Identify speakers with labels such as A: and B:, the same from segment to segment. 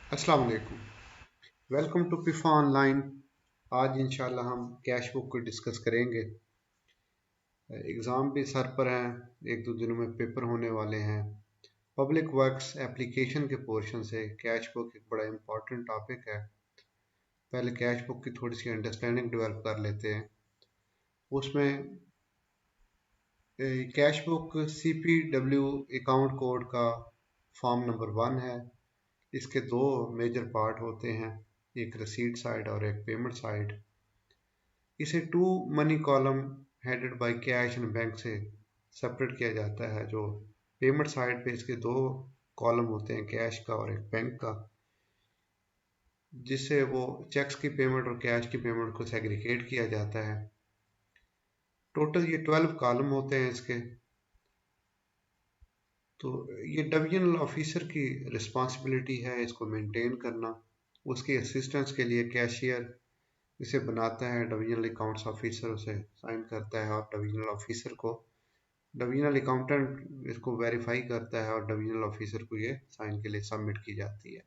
A: अस्सलाम वालेकुम। Welcome to PIFA online. आज इंशाल्लाह हम कैश बुक को डिस्कस करेंगे। एग्ज़ाम भी सर पर हैं, एक दो दिनों में पेपर होने वाले हैं। पब्लिक वर्क्स एप्लीकेशन के पोर्शन से कैश बुक एक बड़ा इम्पॉर्टेंट टॉपिक है। पहले कैश बुक की थोड़ी सी अंडरस्टैंडिंग डेवलप कर लेते हैं। उसमें cash book CPW account code का फॉर्म नंबर 1 है। इसके दो मेजर पार्ट होते हैं, एक रिसीट साइड और एक पेमेंट साइड। इसे two money column headed by cash and bank से सेपरेट किया जाता है। जो पेमेंट साइड पे इसके दो कॉलम होते हैं, कैश का और एक बैंक का, जिससे वो चेक्स की पेमेंट और कैश की पेमेंट को सेग्रीगेट किया जाता है। टोटल ये 12 कॉलम होते हैं इसके। तो ये डिवीजनल ऑफिसर की रिस्पॉन्सिबिलिटी है इसको मेंटेन करना। उसकी असिस्टेंस के लिए कैशियर इसे बनाता है, डिवीजनल अकाउंट्स ऑफिसर उसे साइन करता है, और डिवीजनल ऑफिसर को डिवीजनल अकाउंटेंट इसको वेरीफाई करता है और डिवीजनल ऑफिसर को ये साइन के लिए सबमिट की जाती है।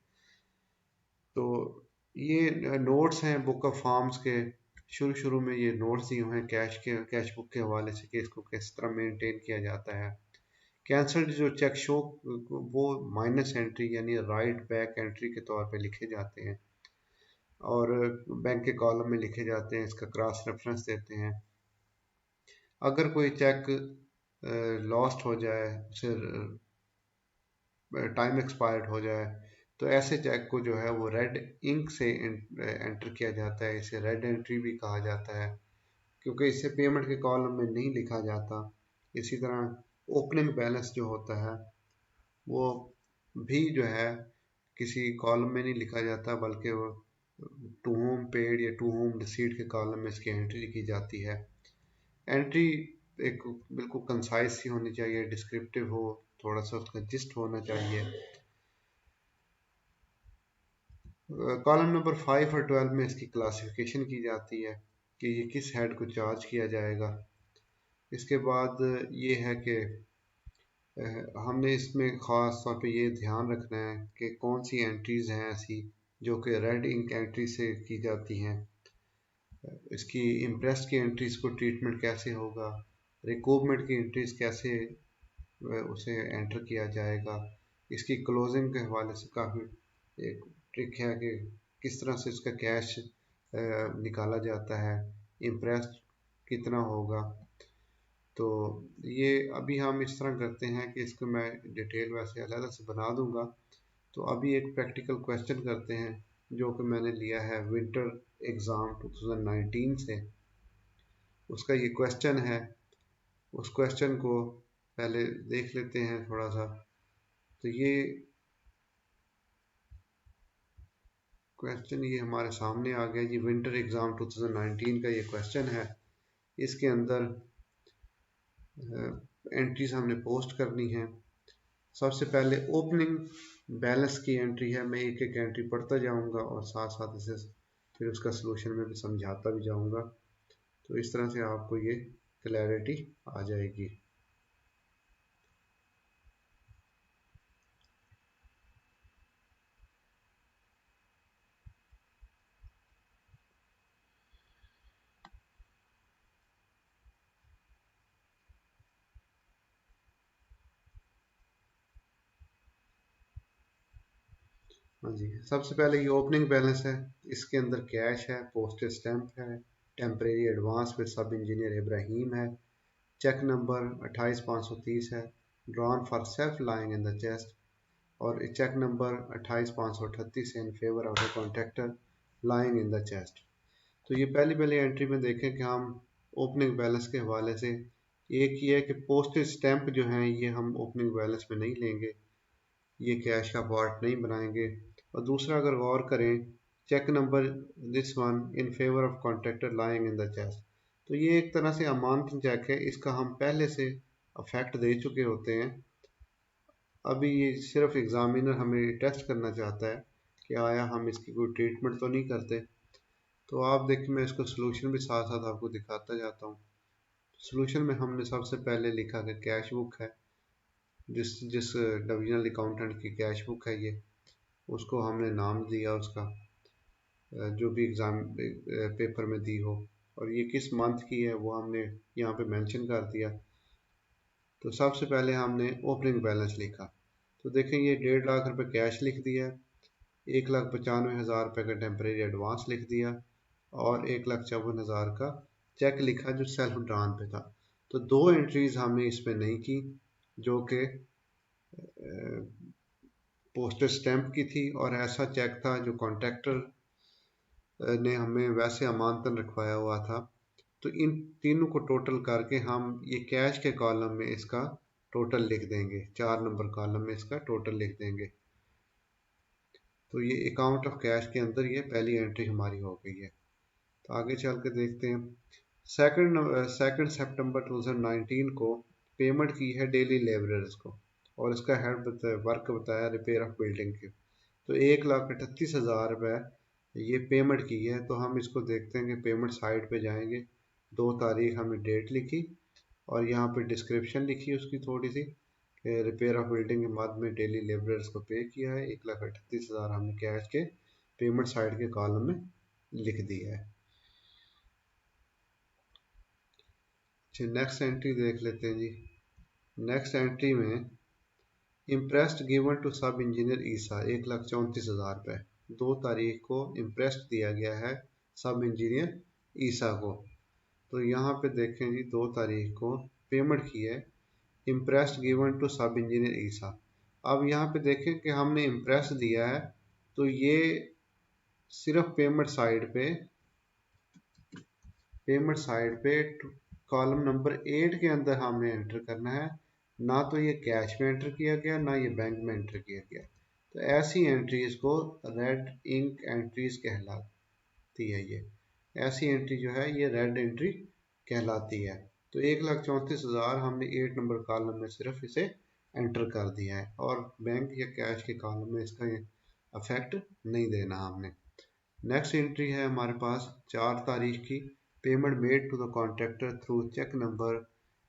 A: तो ये नोट्स हैं बुक ऑफ फॉर्म्स के। शुरू शुरू में ये नोट्स दिए हुए हैं कैश बुक के हवाले से कि इसको किस तरह मेंटेन किया जाता है। कैंसल्ड जो चेक शो वो माइनस एंट्री यानी राइट बैक एंट्री के तौर पे लिखे जाते हैं और बैंक के कॉलम में लिखे जाते हैं, इसका क्रॉस रेफरेंस देते हैं। अगर कोई चेक लॉस्ट हो जाए, उसे टाइम एक्सपायर्ड हो जाए, तो ऐसे चेक को जो है वो रेड इंक से एंटर किया जाता है। इसे रेड एंट्री भी कहा जाता है क्योंकि इसे पेमेंट के कॉलम में नहीं लिखा जाता। इसी तरह ओपनिंग बैलेंस जो होता है वो भी जो है किसी कॉलम में नहीं लिखा जाता, बल्कि वो टू होम पेड या टू होम रिसीट के कॉलम में इसकी एंट्री की जाती है। एंट्री एक बिल्कुल कंसाइज सी होनी चाहिए, डिस्क्रिप्टिव हो, थोड़ा सा उसका जिस्ट होना चाहिए। कॉलम नंबर 5 और 12 में इसकी क्लासिफिकेशन की जाती है कि ये किस हेड को चार्ज किया जाएगा। इसके बाद ये है कि हमने इसमें ख़ास तौर पे ये ध्यान रखना है कि कौन सी एंट्रीज़ हैं ऐसी जो कि रेड इंक एंट्री से की जाती हैं। इसकी इम्प्रेस की एंट्रीज़ को ट्रीटमेंट कैसे होगा, रिकूवमेंट की एंट्रीज़ कैसे उसे एंटर किया जाएगा। इसकी क्लोजिंग के हवाले से काफ़ी एक ट्रिक है कि किस तरह से इसका कैश निकाला जाता है, इम्प्रेस कितना होगा। तो ये अभी हम इस तरह करते हैं कि इसको मैं डिटेल वैसे अलग से बना दूंगा। तो अभी एक प्रैक्टिकल क्वेश्चन करते हैं जो कि मैंने लिया है विंटर एग्ज़ाम 2019 से। उसका ये क्वेश्चन है। उस क्वेश्चन को पहले देख लेते हैं थोड़ा सा। तो ये क्वेश्चन ये हमारे सामने आ गया जी। विंटर एग्ज़ाम 2019 का ये क्वेश्चन है। इसके अंदर एंट्रीज हमने पोस्ट करनी है। सबसे पहले ओपनिंग बैलेंस की एंट्री है। मैं एक एक एंट्री पढ़ता जाऊंगा और साथ साथ इसे फिर उसका सलूशन में भी समझाता भी जाऊंगा। तो इस तरह से आपको ये क्लैरिटी आ जाएगी। हाँ जी, सबसे पहले ये ओपनिंग बैलेंस है। इसके अंदर कैश है, पोस्टेज स्टैंप है, टेम्परेरी एडवांस विद सब इंजीनियर इब्राहिम है, चेक नंबर 28530 है, drawn for self lying in the chest, और चेक नंबर 28538 है इन favour of the contractor lying in the chest. तो ये पहली पहली एंट्री में देखें कि हम ओपनिंग बैलेंस के हवाले से एक ये है कि पोस्टेज स्टैंप जो हैं ये हम ओपनिंग बैलेंस में नहीं लेंगे, ये कैश का पार्ट नहीं बनाएंगे। और दूसरा अगर गौर करें, cheque number this one in favour of contractor lying in the chest, तो ये एक तरह से अमानत चेक है। इसका हम पहले से अफेक्ट दे चुके होते हैं। अभी ये सिर्फ एग्जामिनर हमें टेस्ट करना चाहता है कि आया हम इसकी कोई ट्रीटमेंट तो नहीं करते। तो आप देखिए, मैं इसको सोल्यूशन भी साथ साथ आपको दिखाता जाता हूँ। सोल्यूशन में हमने सबसे पहले लिखा कि कैश बुक है, जिस जिस डिविजनल अकाउंटेंट की कैश बुक है ये, उसको हमने नाम दिया उसका जो भी एग्ज़ाम पेपर में दी हो, और ये किस मंथ की है वो हमने यहाँ पे मेंशन कर दिया। तो सबसे पहले हमने ओपनिंग बैलेंस लिखा, तो देखें ये 1.5 लाख रुपए कैश लिख दिया, 1,95,000 रुपये का टेम्परेरी एडवांस लिख दिया, और 1,54,000 का चेक लिखा जो सेल्फ ड्रान पे था। तो दो एंट्रीज हमने इसमें नहीं की जो कि पोस्टेज स्टैंप की थी, और ऐसा चेक था जो कॉन्ट्रैक्टर ने हमें वैसे अमानतन रखवाया हुआ था। तो इन तीनों को टोटल करके हम ये कैश के कॉलम में इसका टोटल लिख देंगे, 4 नंबर कॉलम में इसका टोटल लिख देंगे। तो ये अकाउंट ऑफ कैश के अंदर ये पहली एंट्री हमारी हो गई है। तो आगे चल के देखते हैं। सेकंड सितंबर 2019 को पेमेंट की है डेली लेबरर्स को, और इसका हेड वर्क बताया रिपेयर ऑफ बिल्डिंग के। तो 1,38,000 रुपये ये पेमेंट की है। तो हम इसको देखते हैं कि पेमेंट साइड पे जाएंगे, 2 तारीख हमने डेट लिखी, और यहाँ पे डिस्क्रिप्शन लिखी उसकी थोड़ी सी, रिपेयर ऑफ बिल्डिंग के मद में डेली लेबरर्स को पे किया है। 1,38,000 हमने कैश के पेमेंट साइड के कॉलम में लिख दिया है। अच्छा, नेक्स्ट एंट्री देख लेते हैं जी। नेक्स्ट एंट्री में इम्प्रेस्ड गिवन टू सब इंजीनियर ईसा 1,34,000 रुपये, 2 तारीख को इम्प्रेस्ड दिया गया है सब इंजीनियर ईसा को। तो यहाँ पे देखें जी, 2 तारीख को पेमेंट की है इम्प्रेस्ड गिवन टू सब इंजीनियर ईसा। अब यहाँ पे देखें कि हमने इम्प्रेस दिया है, तो ये सिर्फ पेमेंट साइड पे कॉलम नंबर 8 के अंदर हमने एंटर करना है, ना तो ये कैश में एंटर किया गया, ना ये बैंक में एंटर किया गया। तो ऐसी एंट्रीज को रेड इंक एंट्रीज कहलाती है। ये ऐसी एंट्री जो है ये रेड एंट्री कहलाती है। तो 1,34,000 हमने 8 नंबर कॉलम में सिर्फ इसे एंटर कर दिया है, और बैंक या कैश के कॉलम में इसका अफेक्ट नहीं देना हमने। नेक्स्ट एंट्री है हमारे पास 4 तारीख की, payment made to the contractor through cheque number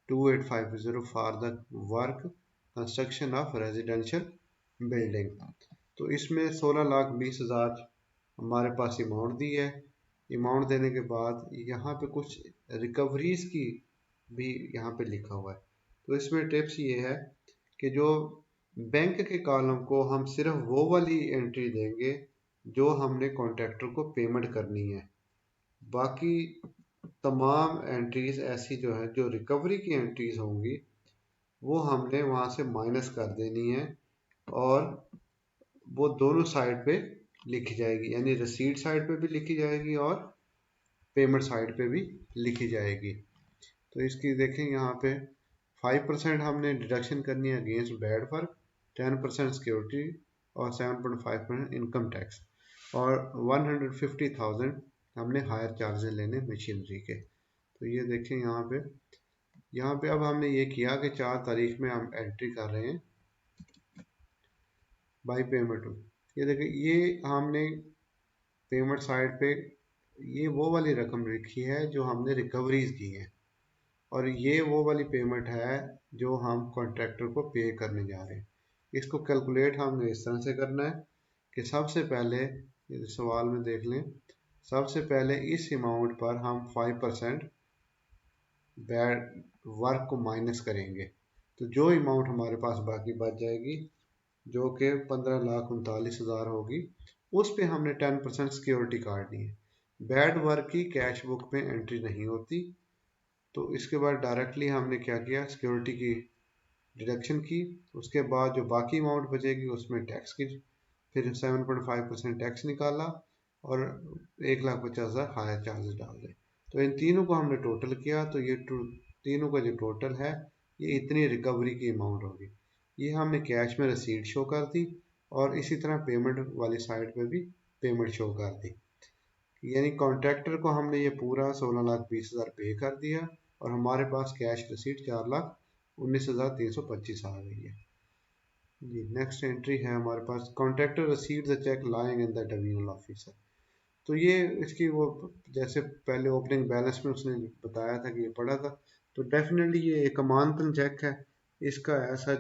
A: 2850 for the work construction of residential building. तो इसमें 16,20,000 हमारे पास अमाउंट दी है। अमाउंट देने के बाद यहाँ पे कुछ रिकवरीज की भी यहाँ पे लिखा हुआ है। तो इसमें टिप्स ये है कि जो बैंक के कॉलम को हम सिर्फ वो वाली एंट्री देंगे जो हमने कॉन्ट्रैक्टर को पेमेंट करनी है। बाकी तमाम एंट्रीज ऐसी जो है, जो रिकवरी की एंट्रीज होंगी, वो हमने वहाँ से माइनस कर देनी है, और वो दोनों साइड पे लिखी जाएगी, यानी रसीद साइड पे भी लिखी जाएगी और पेमेंट साइड पे भी लिखी जाएगी। तो इसकी देखें यहाँ पे 5% हमने डिडक्शन करनी है अगेंस्ट बैड वर्क, 10% सिक्योरिटी, और 7.5% इनकम टैक्स, और 150,000 हमने हायर चार्जेस लेने मशीनरी के। तो ये देखें यहाँ पे अब हमने ये किया कि 4 तारीख में हम एंट्री कर रहे हैं बाई पेमेंट। ये देखें, ये हमने पेमेंट साइड पे ये वो वाली रकम लिखी है जो हमने रिकवरीज की है, और ये वो वाली पेमेंट है जो हम कॉन्ट्रैक्टर को पे करने जा रहे हैं। इसको कैलकुलेट हमने इस तरह से करना है कि सबसे पहले सवाल में देख लें, सबसे पहले इस अमाउंट पर हम 5% बैड वर्क को माइनस करेंगे। तो जो अमाउंट हमारे पास बाकी बच जाएगी, जो कि 15,39,000 होगी, उस पे हमने 10% सिक्योरिटी काटनी है। बैड वर्क की कैश बुक में एंट्री नहीं होती। तो इसके बाद डायरेक्टली हमने क्या किया, सिक्योरिटी की डिडक्शन की, उसके बाद जो बाकी अमाउंट बचेगी उसमें टैक्स की, फिर 7.5% टैक्स निकाला, और 1,50,000 हायर चार्जेस डाल दें। तो इन तीनों को हमने टोटल किया, तो ये तीनों का जो टोटल है ये इतनी रिकवरी की अमाउंट होगी। ये हमने कैश में रसीद शो कर दी, और इसी तरह पेमेंट वाली साइड पे भी पेमेंट शो कर दी। यानी कॉन्ट्रैक्टर को हमने ये पूरा 16,20,000 पे कर दिया, और हमारे पास कैश रसीद 4,19,325 आ गई है जी। नेक्स्ट एंट्री है हमारे पास, contractor received the cheque lying in the divisional officer. तो ये इसकी वो जैसे पहले ओपनिंग बैलेंस में उसने बताया था कि ये पड़ा था, तो डेफिनेटली ये एक अमानतन चेक है, इसका ऐसा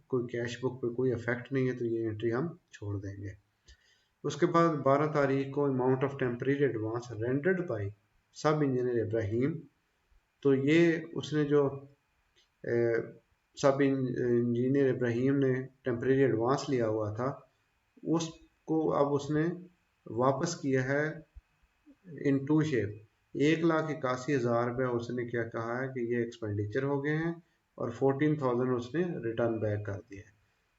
A: कोई कैश बुक पे कोई इफेक्ट नहीं है, तो ये एंट्री हम छोड़ देंगे। उसके बाद 12 तारीख को amount of temporary advance rendered by सब इंजीनियर इब्राहिम। तो ये उसने जो सब इंजीनियर इब्राहिम ने टेम्परेरी एडवांस लिया हुआ था, उसको अब उसने वापस किया है इन टू शेप। 1,81,000 रुपये उसने क्या कहा है कि ये एक्सपेंडिचर हो गए हैं, और 14,000 उसने रिटर्न बैक कर दिया है।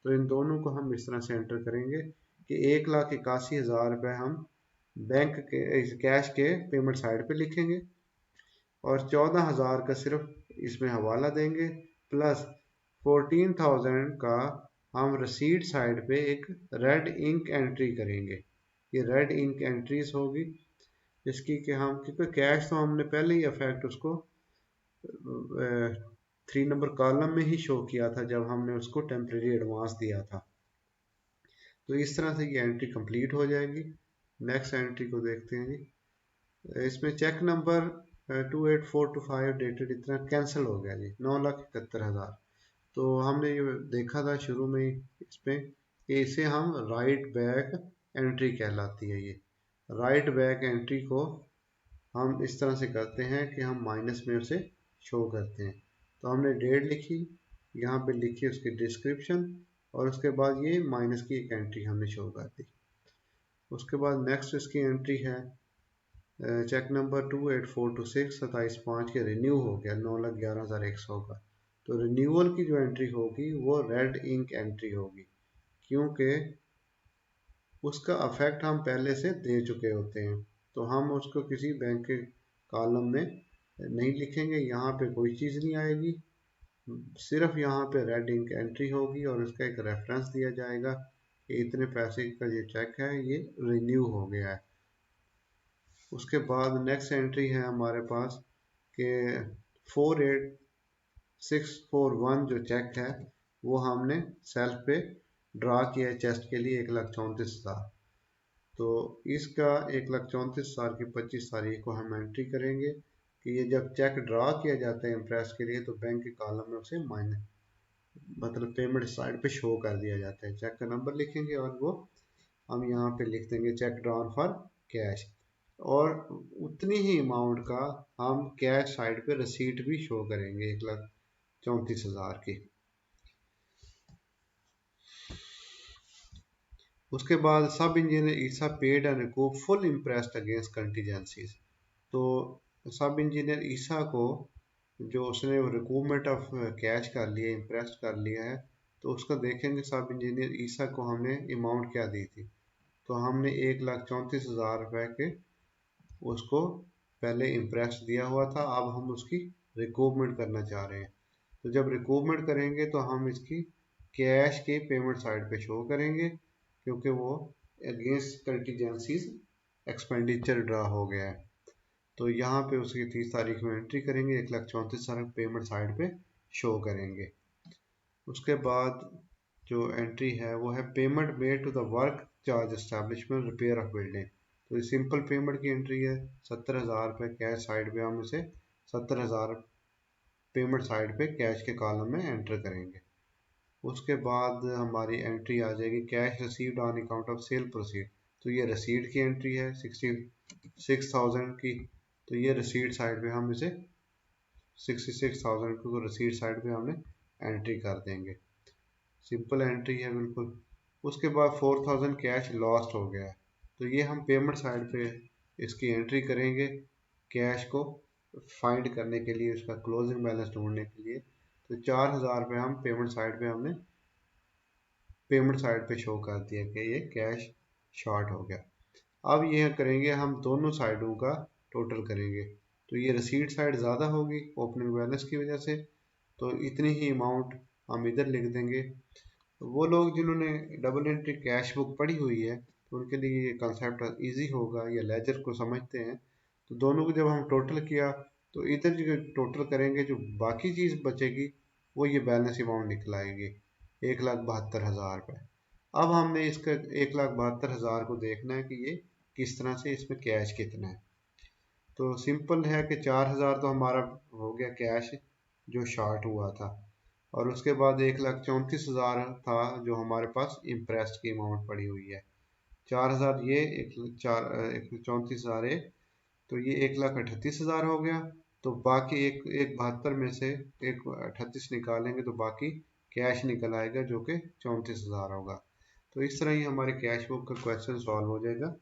A: तो इन दोनों को हम इस तरह से एंटर करेंगे कि 1,81,000 रुपये हम बैंक के कैश के पेमेंट साइड पे लिखेंगे, और 14,000 का सिर्फ इसमें हवाला देंगे, प्लस 14,000 का हम रसीद साइड पे एक रेड इंक एंट्री करेंगे। ये रेड इंक एंट्रीज होगी जिसकी कि हम, क्योंकि कैश तो हमने पहले ही इफेक्ट उसको 3 नंबर कॉलम में ही शो किया था जब हमने उसको टेम्परेरी एडवांस दिया था। तो इस तरह से ये एंट्री कंप्लीट हो जाएगी। नेक्स्ट एंट्री को देखते हैं जी। इसमें चेक नंबर 28425 डेटेड इतना कैंसिल हो गया जी, 9,71,000। तो हमने ये देखा था शुरू में इसमें कि इसे हम राइट बैक एंट्री कहलाती है। ये राइट बैक एंट्री को हम इस तरह से करते हैं कि हम माइनस में उसे शो करते हैं। तो हमने डेट लिखी, यहाँ पे लिखी उसकी डिस्क्रिप्शन, और उसके बाद ये माइनस की एक एंट्री हमने शो कर दी। उसके बाद नेक्स्ट इसकी एंट्री है चेक नंबर 28426 27/5 के रिन्यू हो गया 9,11,100 का। तो रिन्यूअल की जो एंट्री होगी वो रेड इंक एंट्री होगी, क्योंकि उसका अफेक्ट हम पहले से दे चुके होते हैं। तो हम उसको किसी बैंक के कॉलम में नहीं लिखेंगे, यहाँ पे कोई चीज़ नहीं आएगी, सिर्फ यहाँ पे रेड इंक एंट्री होगी और उसका एक रेफरेंस दिया जाएगा कि इतने पैसे का ये चेक है, ये रिन्यू हो गया है। उसके बाद नेक्स्ट एंट्री है हमारे पास कि 48,641 जो चेक है वो हमने सेल्फ पे ड्रा किया है चेस्ट के लिए 1,34,000। तो इसका 1,34,000 की 25 तारीख को हम एंट्री करेंगे कि ये जब चेक ड्रा किया जाता है इम्प्रेस के लिए, तो बैंक के कॉलम में उसे माइनस मतलब पेमेंट साइड पे शो कर दिया जाता है। चेक का नंबर लिखेंगे और वो हम यहाँ पे लिख देंगे चेक ड्रॉन फॉर कैश, और उतनी ही अमाउंट का हम कैश साइड पे रसीट भी शो करेंगे 1,34,000 की। उसके बाद सब engineer Isa paid and recoup full impressed against contingencies. तो सब इंजीनियर ईसा को जो उसने रिकूपमेंट ऑफ कैश कर लिया, इम्प्रेस्ड कर लिया है, तो उसका देखेंगे सब इंजीनियर ईसा को हमने अमाउंट क्या दी थी। तो हमने 1,34,000 रुपये के उसको पहले इम्प्रेस दिया हुआ था, अब हम उसकी रिकूपमेंट करना चाह रहे हैं। तो जब रिकूपमेंट करेंगे तो हम इसकी कैश के पेमेंट साइड पे शो करेंगे, क्योंकि वो अगेंस्ट कंटीजेंसीज एक्सपेंडिचर ड्रा हो गया है। तो यहाँ पे उसकी 30 तारीख में एंट्री करेंगे, 1,34,000 पेमेंट साइड पे शो करेंगे। उसके बाद जो एंट्री है वो है payment made to the work charge establishment repair of building. तो ये सिंपल पेमेंट की एंट्री है, 70,000 रुपये कैश साइड पे हम इसे 70,000 पेमेंट साइड पे कैश के कॉलम में एंटर करेंगे। उसके बाद हमारी एंट्री आ जाएगी cash received on account of cell proceed. तो ये रसीड की एंट्री है 66,000 की। तो ये रसीड साइड पे हम इसे 66,000 को रसीड साइड पे हमने एंट्री कर देंगे। सिंपल एंट्री है बिल्कुल। उसके बाद 4,000 कैश लॉस्ट हो गया है, तो ये हम पेमेंट साइड पे इसकी एंट्री करेंगे कैश को फाइंड करने के लिए, उसका क्लोजिंग बैलेंस ढूंढने के लिए। तो 4,000 रुपये हम पेमेंट साइड पे हमने पेमेंट साइड पे शो कर दिया कि ये कैश शॉर्ट हो गया। अब ये करेंगे हम दोनों साइडों का टोटल करेंगे। तो ये रसीड साइड ज़्यादा होगी ओपनिंग बैलेंस की वजह से, तो इतनी ही अमाउंट हम इधर लिख देंगे। तो वो लोग जिन्होंने डबल एंट्री कैश बुक पढ़ी हुई है तो उनके लिए ये कंसेप्ट इजी होगा, या लेजर को समझते हैं। तो दोनों को जब हम टोटल किया तो इधर जो टोटल करेंगे जो बाकी चीज़ बचेगी वो ये बैलेंस अमाउंट निकल आएगी 1,72,000 रुपये। अब हमने इसका 1,72,000 को देखना है कि ये किस तरह से, इसमें कैश कितना है। तो सिंपल है कि 4,000 तो हमारा हो गया कैश जो शॉर्ट हुआ था, और उसके बाद 1,34,000 था जो हमारे पास इम्प्रेस्ड की अमाउंट पड़ी हुई है। 4000 ये, 1,34,000 तो ये 1,38,000 हो गया। तो बाकी एक 72 में से एक 38 निकालेंगे तो बाकी कैश निकल आएगा जो कि 34,000 होगा। तो इस तरह ही हमारे कैश बुक का क्वेश्चन सॉल्व हो जाएगा।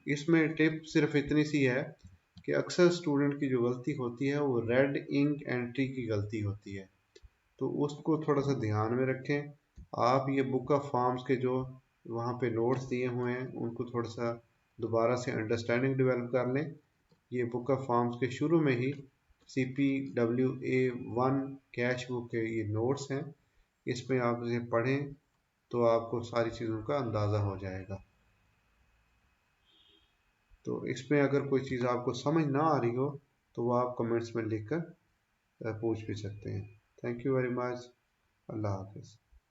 A: इसमें टिप सिर्फ इतनी सी है कि अक्सर स्टूडेंट की जो गलती होती है वो रेड इंक एंट्री की गलती होती है, तो उसको थोड़ा सा ध्यान में रखें। आप ये बुक ऑफ फॉर्म्स के जो वहाँ पे नोट्स दिए हुए हैं उनको थोड़ा सा दोबारा से अंडरस्टैंडिंग डेवलप कर लें। ये बुक ऑफ फॉर्म्स के शुरू में ही CPWA1 कैश बुक के ये नोट्स हैं, इसमें आप इसे पढ़ें तो आपको सारी चीज़ों का अंदाज़ा हो जाएगा। तो इसमें अगर कोई चीज़ आपको समझ ना आ रही हो तो वो आप कमेंट्स में लिखकर पूछ भी सकते हैं। Thank you very much. अल्लाह हाफिज़।